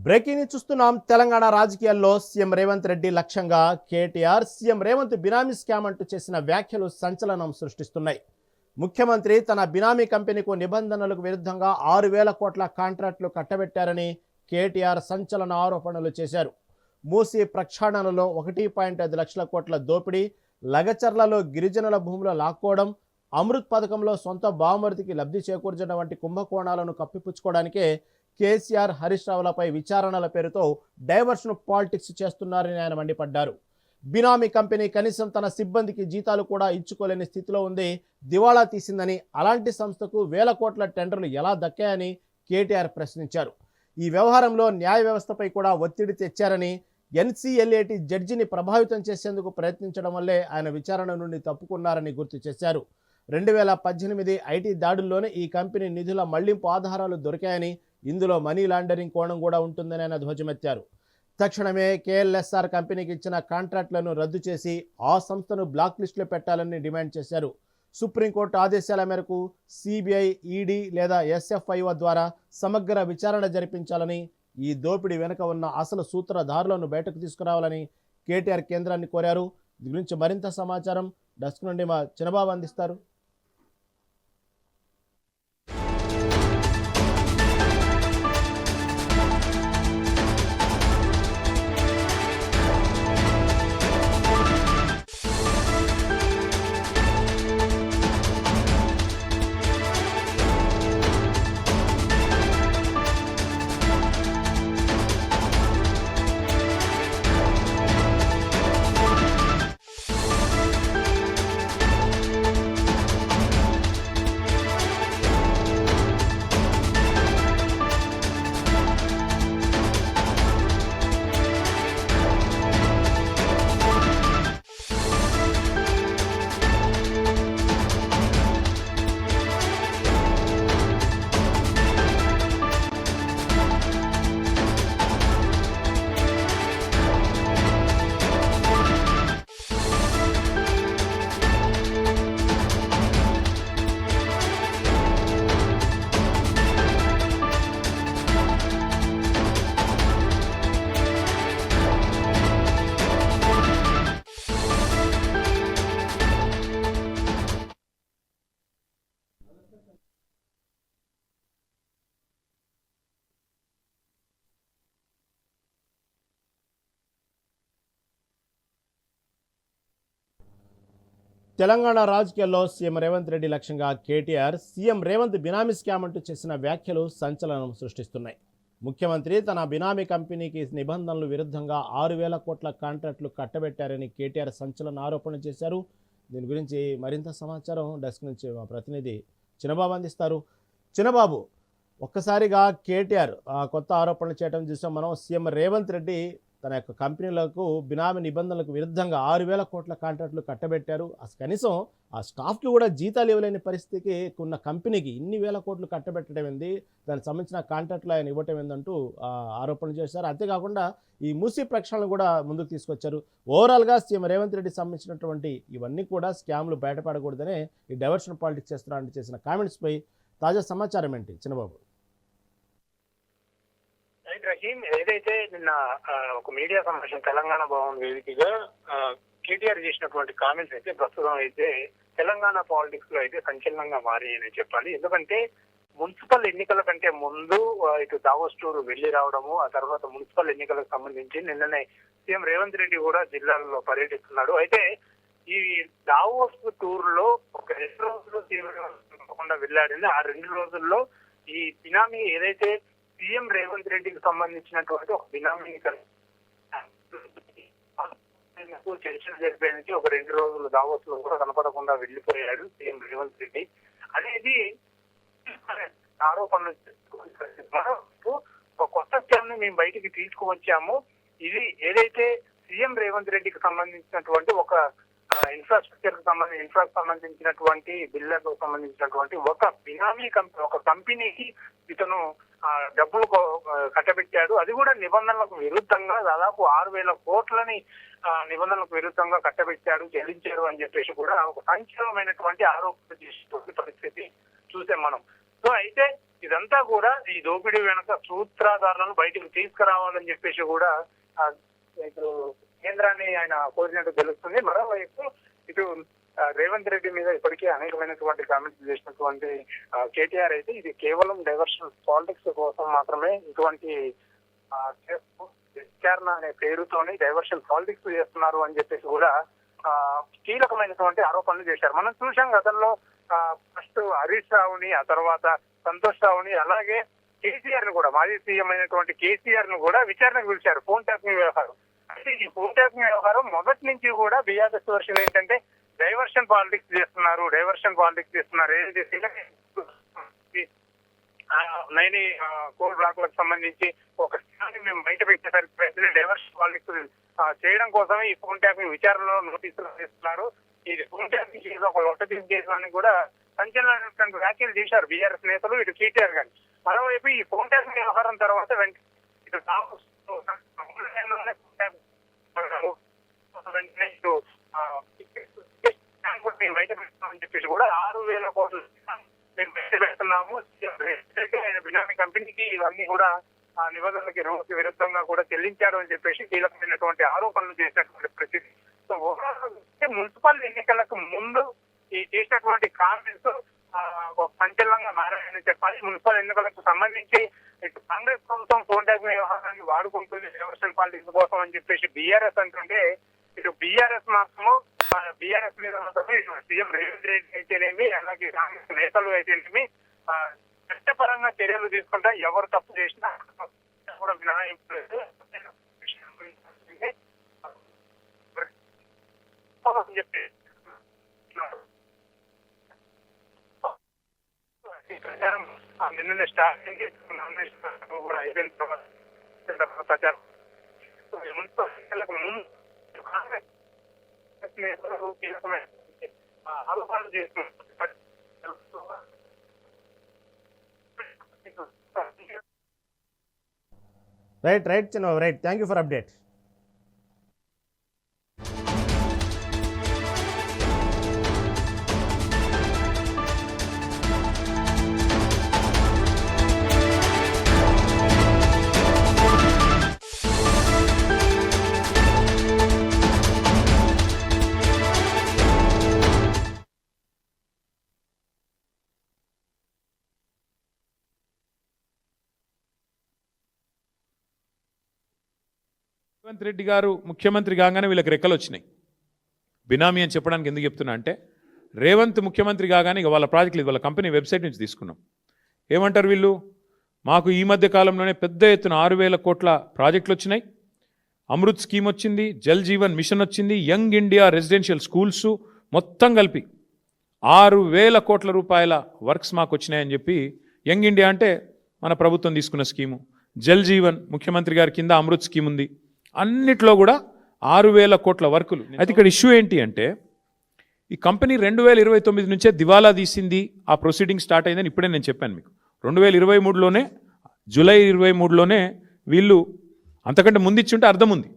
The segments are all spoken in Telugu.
బ్రేకింగ్ చూస్తున్నాం. తెలంగాణ రాజకీయాల్లో సీఎం రేవంత్ రెడ్డి లక్ష్యంగా కేటీఆర్ సీఎం రేవంత్ బినామీ స్కామ్ అంటూ చేసిన వ్యాఖ్యలు సంచలనం సృష్టిస్తున్నాయి. ముఖ్యమంత్రి తన బినామీ కంపెనీకు నిబంధనలకు విరుద్ధంగా 6,000 కోట్ల కాంట్రాక్టులు కట్టబెట్టారని కేటీఆర్ సంచలన ఆరోపణలు చేశారు. మూసీ ప్రక్షాళనలో 1.5 లక్షల కోట్ల దోపిడీ, లగచర్లలో గిరిజనుల భూములు లాక్కోవడం, అమృత్ పథకంలో సొంత బావమరిదికి లబ్ధి చేకూర్చడం వంటి కుంభకోణాలను కప్పిపుచ్చుకోవడానికే కేసీఆర్, హరీష్ రావులపై విచారణల పేరుతో డైవర్షన్ పాలిటిక్స్ చేస్తున్నారని ఆయన మండిపడ్డారు. బినామీ కంపెనీ కనీసం తన సిబ్బందికి జీతాలు కూడా ఇచ్చుకోలేని స్థితిలో ఉంది, దివాళా తీసిందని, అలాంటి సంస్థకు 1,000 కోట్ల టెండర్లు ఎలా దక్కాయని కేటీఆర్ ప్రశ్నించారు. ఈ వ్యవహారంలో న్యాయ వ్యవస్థపై కూడా ఒత్తిడి తెచ్చారని, ఎన్సీఎల్ఏటి జడ్జిని ప్రభావితం చేసేందుకు ప్రయత్నించడం వల్లే ఆయన విచారణ నుండి తప్పుకున్నారని గుర్తు చేశారు. 2018 ఐటీ దాడుల్లోనే ఈ కంపెనీ నిధుల మళ్లింపు ఆధారాలు దొరికాయని, ఇందులో మనీ లాండరింగ్ కోణం కూడా ఉంటుందని ఆయన ధ్వజమెత్తారు. తక్షణమే కేఎల్ఎస్ఆర్ కంపెనీకి ఇచ్చిన కాంట్రాక్టులను రద్దు చేసి ఆ సంస్థను బ్లాక్ లిస్టులో పెట్టాలని డిమాండ్ చేశారు. సుప్రీంకోర్టు ఆదేశాల మేరకు సిబిఐ, ఈడీ లేదా ఎస్ఎఫ్ఐఓ ద్వారా సమగ్ర విచారణ జరిపించాలని, ఈ దోపిడీ వెనుక ఉన్న అసలు సూత్రధారులను బయటకు తీసుకురావాలని కేటీఆర్ కేంద్రాన్ని కోరారు. దీని గురించి మరింత సమాచారం డెస్క్ నుండి మా చిన్నబాబు అందిస్తారు. తెలంగాణ రాజకీయాల్లో సీఎం రేవంత్ రెడ్డి లక్ష్యంగా కేటీఆర్ సీఎం రేవంత్ బినామీ స్కామ్ అంటూ చేసిన వ్యాఖ్యలు సంచలనం సృష్టిస్తున్నాయి. ముఖ్యమంత్రి తన బినామీ కంపెనీకి నిబంధనలు విరుద్ధంగా 6,000 కోట్ల కాంట్రాక్టులు కట్టబెట్టారని కేటీఆర్ సంచలన ఆరోపణ చేశారు. దీని గురించి మరింత సమాచారం డెస్క్ నుంచి మా ప్రతినిధి చిన్నబాబు అందిస్తారు. చిన్నబాబు, ఒక్కసారిగా కేటీఆర్ కొత్త ఆరోపణలు చేయడం చూసాం మనం. సీఎం రేవంత్ రెడ్డి తన యొక్క కంపెనీలకు బినామీ నిబంధనలకు విరుద్ధంగా 6,000 కోట్ల కాంట్రాక్టులు కట్టబెట్టారు. అసలు కనీసం ఆ స్టాఫ్కి కూడా జీతాలు ఇవ్వలేని పరిస్థితికి ఉన్న కంపెనీకి ఇన్ని వేల కోట్లు కట్టబెట్టడం ఏంది, దానికి సంబంధించిన కాంట్రాక్టులు ఆయన ఇవ్వటం ఏందంటూ ఆరోపణలు చేశారు. అంతేకాకుండా ఈ మూసీ ప్రక్షాళన కూడా ముందుకు తీసుకొచ్చారు. ఓవరాల్గా సీఎం రేవంత్ రెడ్డి సంబంధించినటువంటి ఇవన్నీ కూడా స్కామ్లు బయటపడకూడదనే ఈ డైవర్షన్ పాలిటిక్స్ చేస్తున్నారంటే చేసిన కామెంట్స్పై తాజా సమాచారం ఏంటి చిన్నబాబు? రహీం, ఏదైతే నిన్న ఒక మీడియా సమావేశం తెలంగాణ భవన్ వేదికగా కేటీఆర్ చేసినటువంటి కామెంట్స్ అయితే ప్రస్తుతం అయితే తెలంగాణ పాలిటిక్స్ లో అయితే సంచలనంగా మారాయని చెప్పాలి. ఎందుకంటే మున్సిపల్ ఎన్నికల కంటే ముందు ఇటు దావోస్ టూర్ వెళ్లి రావడము, ఆ తర్వాత మున్సిపల్ ఎన్నికలకు సంబంధించి నిన్ననే సీఎం రేవంత్ రెడ్డి కూడా జిల్లాల్లో పర్యటిస్తున్నాడు. అయితే ఈ దావోస్ టూర్ లో ఒక 2 రోజులు తీవ్రంగా వెళ్ళాడని, ఆ 2 రోజుల్లో ఈ బినామీ ఏదైతే సీఎం రేవంత్ రెడ్డికి సంబంధించినటువంటి ఒక బినామీని చర్చలు జరిపేందుకు ఒక 2 రోజులు దావోస్ లో కూడా కనపడకుండా వెళ్లిపోయాడు సీఎం రేవంత్ రెడ్డి అనేది ఆరోపణలు. ఒక కొత్త స్కామ్ ని మేము బయటికి తీసుకువచ్చాము. ఇది ఏదైతే సీఎం రేవంత్ రెడ్డికి సంబంధించినటువంటి ఒక ఇన్ఫ్రాస్ట్రక్చర్ కు సంబంధించినటువంటి బిల్లకు సంబంధించినటువంటి ఒక బినామీ ఒక కంపెనీకి ఇతను డబ్బులు కట్టబెట్టాడు. అది కూడా నిబంధనలకు విరుద్ధంగా దాదాపు 6,000 కోట్లని నిబంధనలకు విరుద్ధంగా కట్టబెట్టాడు, చెల్లించారు అని చెప్పేసి కూడా ఒక సంచలనమైనటువంటి ఆరోపణ చేసేటువంటి పరిస్థితి చూసాం మనం. సో అయితే ఇదంతా కూడా ఈ దోపిడీ వెనక సూత్రధారులను బయటకు తీసుకురావాలని చెప్పేసి కూడా ఇప్పుడు కేంద్రాన్ని ఆయన కోరినట్టు తెలుస్తుంది. మరోవైపు ఇటు రేవంత్ రెడ్డి మీద ఇప్పటికే అనేకమైనటువంటి కామెంట్స్ చేసినటువంటి కేటీఆర్ అయితే ఇది కేవలం డైవర్షన్ పాలిటిక్స్ కోసం మాత్రమే ఇటువంటి విచారణ అనే పేరుతోని డైవర్షన్ పాలిటిక్స్ చేస్తున్నారు అని చెప్పేసి కూడా కీలకమైనటువంటి ఆరోపణలు చేశారు. మనం చూసాం గతంలో ఫస్ట్ హరీష్ రావుని, ఆ తర్వాత సంతోష్ రావుని, అలాగే కేసీఆర్ ను కూడా, మాజీ సీఎం అయినటువంటి కేసీఆర్ ను కూడా విచారణకు పిలిచారు ఫోన్ ట్యాపింగ్ వ్యవహారం. అయితే ఈ ఫోన్ ట్యాపింగ్ వ్యవహారం మొదటి నుంచి కూడా బీఆర్ఎస్ వర్షన్ ఏంటంటే డైవర్షన్ పాలిటిక్స్ చేస్తున్నారు. ఏదైతే నైని కోల్ బ్లాక్లకు సంబంధించి ఒక స్థానాన్ని మేము బయట పెట్టేసరికి డైవర్షన్ పాలిటిక్స్ చేయడం కోసమే ఈ ఫోన్ ట్యాపింగ్ విచారణలో నోటీసులు ఇస్తున్నారు. ఇది ఫోన్ ట్యాపింగ్ కేసు ఒక ఒట్టతీసి కేసు అని కూడా సంచలనమైనటువంటి వ్యాఖ్యలు చేశారు బీఆర్ఎస్ నేతలు, ఇటు కేటీఆర్ గాని. మరోవైపు ఈ ఫోన్ ట్యాపింగ్ వ్యవహారం తర్వాత వెంటనే బయట పెడతామని చెప్పేసి కూడా 6,000 కోట్లు మేము బయట పెడుతున్నాము. ఆయన బినామీ కంపెనీకి ఇవన్నీ కూడా ఆ నిబంధనలకి రూల్స్ విరుద్ధంగా కూడా చెల్లించారు అని చెప్పేసి కీలకమైనటువంటి ఆరోపణలు చేసినటువంటి పరిస్థితి. సో ఓవరాల్ మున్సిపల్ ఎన్నికలకు ముందు ఈ చేసినటువంటి కామెంట్స్ సంచలనంగా మారాయని చెప్పాలి. మున్సిపల్ ఎన్నికలకు సంబంధించి ఇటు కాంగ్రెస్ ప్రభుత్వం ఫోన్ ట్యాపింగ్ వ్యవహారాన్ని వాడుకుంటుంది డైవర్షన్ పాలిటిక్స్ కోసం అని చెప్పేసి బీఆర్ఎస్ అంటుంటే, ఇటు బీఆర్ఎస్ మాత్రము బీఆర్ఎస్ మీద సీఎం రేవంత్ రెడ్డి అయితేనేమి, అలాగే కాంగ్రెస్ నేతలు అయితేనేమి చట్టపరంగా చర్యలు తీసుకుంటా ఎవరు తప్పు చేసినా కూడా మినహాయింపు లేదు చెప్పి ప్రచారం నిన్న స్టార్ట్ కూడా అయిపోయిన తర్వాత ప్రచారం మున్సిపల్ ఎన్నికలకు ముందు కాంగ్రెస్ నేతలు కీలకమైన ఆరోపణలు చేస్తున్నారు. రైట్ చిన్న right. Thank you for update. Revanth Reddy గారు ముఖ్యమంత్రి కాగానే వీళ్ళకి రెక్కలు వచ్చినాయి. బినామీ అని చెప్పడానికి ఎందుకు చెప్తున్నా అంటే, రేవంత్ ముఖ్యమంత్రి కాగానే ఇక వాళ్ళ ప్రాజెక్టులు వాళ్ళ కంపెనీ వెబ్సైట్ నుంచి తీసుకున్నాం. ఏమంటారు వీళ్ళు, మాకు ఈ మధ్య కాలంలోనే పెద్ద ఎత్తున 6,000 కోట్ల ప్రాజెక్టులు వచ్చినాయి, అమృత్ స్కీమ్ వచ్చింది, జల్ జీవన్ మిషన్ వచ్చింది, యంగ్ ఇండియా రెసిడెన్షియల్ స్కూల్స్ మొత్తం కలిపి 6,000 కోట్ల రూపాయల వర్క్స్ మాకు వచ్చినాయని చెప్పి, యంగ్ ఇండియా అంటే మన ప్రభుత్వం తీసుకున్న స్కీము, జల్ జీవన్ ముఖ్యమంత్రి గారి కింద అమృత్ స్కీమ్ ఉంది, అన్నిట్లో కూడా 6,000 కోట్ల వర్కులు. అయితే ఇక్కడ ఇష్యూ ఏంటి అంటే, ఈ కంపెనీ 2029 నుంచే దివాలా తీసింది, ఆ ప్రొసీడింగ్ స్టార్ట్ అయిందని ఇప్పుడే నేను చెప్పాను మీకు. 2023లోనే జూలై 23లోనే వీళ్ళు, అంతకంటే ముందు ఇచ్చింటే అర్థం ఉంది,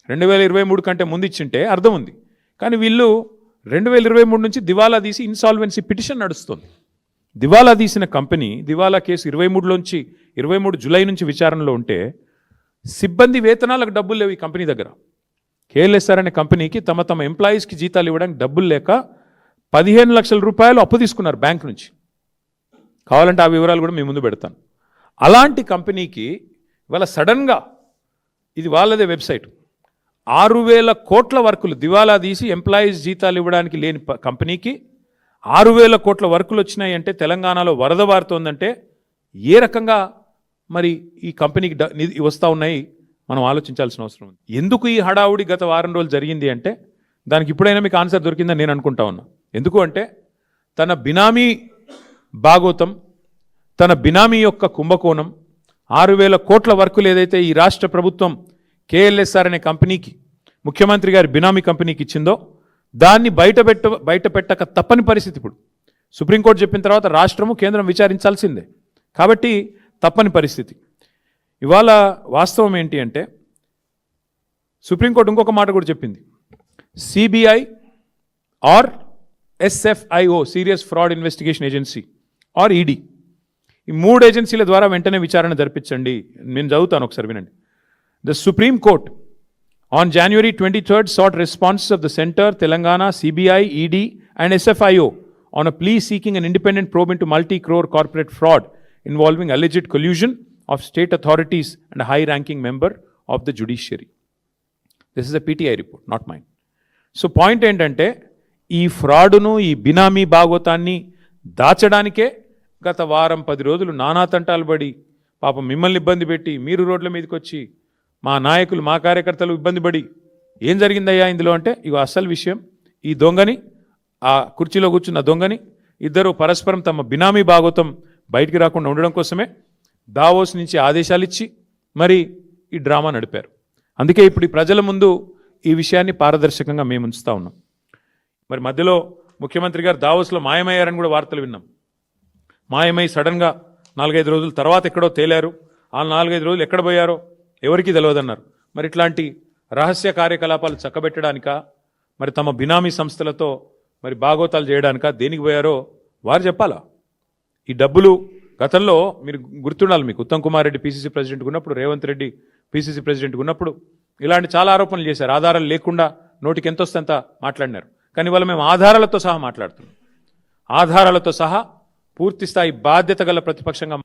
2023 కంటే ముందు ఇచ్చింటే అర్థం ఉంది. కానీ వీళ్ళు 2023 నుంచి దివాలా తీసి ఇన్సాల్వెన్సీ పిటిషన్ నడుస్తుంది. దివాలా తీసిన కంపెనీ, దివాలా కేసు 23 జూలై నుంచి విచారణలో ఉంటే, సిబ్బంది వేతనాలకు డబ్బులు లేవు ఈ కంపెనీ దగ్గర. కేఎల్ఎస్ఆర్ అనే కంపెనీకి తమ ఎంప్లాయీస్కి జీతాలు ఇవ్వడానికి డబ్బులు లేక 15 లక్షల రూపాయలు అప్పు తీసుకున్నారు బ్యాంక్ నుంచి. కావాలంటే ఆ వివరాలు కూడా మీ ముందు పెడతాను. అలాంటి కంపెనీకి ఇవాళ సడన్గా, ఇది వాళ్ళదే వెబ్సైట్, 6,000 కోట్ల వర్కులు దివాలా తీసి ఎంప్లాయీస్ జీతాలు ఇవ్వడానికి లేని కంపెనీకి 6,000 కోట్ల వర్కులు వచ్చినాయి అంటే, తెలంగాణలో వరద వారుతోందంటే ఏ రకంగా మరి ఈ కంపెనీకి వస్తూ ఉన్నాయి మనం ఆలోచించాల్సిన అవసరం ఉంది. ఎందుకు ఈ హడావుడి గత వారం రోజులు జరిగింది అంటే, దానికి ఇప్పుడైనా మీకు ఆన్సర్ దొరికిందని నేను అనుకుంటా ఉన్నా. ఎందుకు అంటే, తన బినామీ భాగోతం, తన బినామీ యొక్క కుంభకోణం, 6,000 కోట్ల వర్కులు ఏదైతే ఈ రాష్ట్ర ప్రభుత్వం కేఎల్ఎస్ఆర్ అనే కంపెనీకి, ముఖ్యమంత్రి గారి బినామీ కంపెనీకి ఇచ్చిందో, దాన్ని బయట పెట్టక తప్పని పరిస్థితి. ఇప్పుడు సుప్రీంకోర్టు చెప్పిన తర్వాత రాష్ట్రము కేంద్రం విచారించాల్సిందే, కాబట్టి తప్పని పరిస్థితి. ఇవాళ వాస్తవం ఏంటి అంటే, సుప్రీంకోర్టు ఇంకొక మాట కూడా చెప్పింది, CBI are SFIO, serious fraud investigation agency are ED, ఈ 3 ఏజెన్సీల ద్వారా వెంటనే విచారణ జరిపించండి. నేను చదువుతాను, ఒకసారి వినండి. The supreme court on January 23rd sought responses of the Center, Telangana, CBI, ED and SFIO on a plea seeking an independent probe into multi-crore corporate fraud involving alleged collusion of state authorities and a high-ranking member of the judiciary. This is a PTI report, not mine. So point ఏంటంటే ఈ ఫ్రాడును, ఈ బినామీ భాగవతాన్ని దాచడానికే గత వారం 10 రోజులు నానా తంటాలు పడి పాపం మిమ్మల్ని ఇబ్బంది పెట్టి మీరు రోడ్ల మీదకి వచ్చి మా నాయకులు, మా కార్యకర్తలు ఇబ్బంది పడి ఏం జరిగిందయ్యా ఇందులో అంటే, ఇగో అసలు విషయం, ఈ దొంగని, ఆ కుర్చీలో కూర్చున్న దొంగని ఇద్దరు పరస్పరం తమ బినామీ భాగవతం బయటికి రాకుండా ఉండడం కోసమే దావోస్ నుంచి ఆదేశాలు ఇచ్చి మరి ఈ డ్రామా నడిపారు. అందుకే ఇప్పుడు ఈ ప్రజల ముందు ఈ విషయాన్ని పారదర్శకంగా మేము ఉంచుతా ఉన్నాం. మరి మధ్యలో ముఖ్యమంత్రి గారు దావోస్లో మాయమయ్యారని కూడా వార్తలు విన్నాం. మాయమై సడన్గా 4-5 రోజుల తర్వాత ఎక్కడో తేలారు. ఆ 4-5 రోజులు ఎక్కడ పోయారో ఎవరికి తెలియదన్నారు. మరి ఇట్లాంటి రహస్య కార్యకలాపాలు చక్కబెట్టడానికా, మరి తమ బినామీ సంస్థలతో మరి భాగవతాలు చేయడానికా, దేనికి పోయారో వారు చెప్పాలా? ఈ డబ్బులు గతంలో మీరు గుర్తుండాలి, మీకు ఉత్తమ్ కుమార్ రెడ్డి పీసీసీ ప్రెసిడెంట్గా ఉన్నప్పుడు, రేవంత్ రెడ్డి పీసీసీ ప్రెసిడెంట్గా ఉన్నప్పుడు ఇలాంటి చాలా ఆరోపణలు చేశారు. ఆధారాలు లేకుండా నోటికి ఎంత వస్తే అంత మాట్లాడినారు. కానీ ఇవాళ మేము ఆధారాలతో సహా మాట్లాడుతున్నాం. ఆధారాలతో సహా పూర్తి స్థాయి బాధ్యత గల ప్రతిపక్షంగా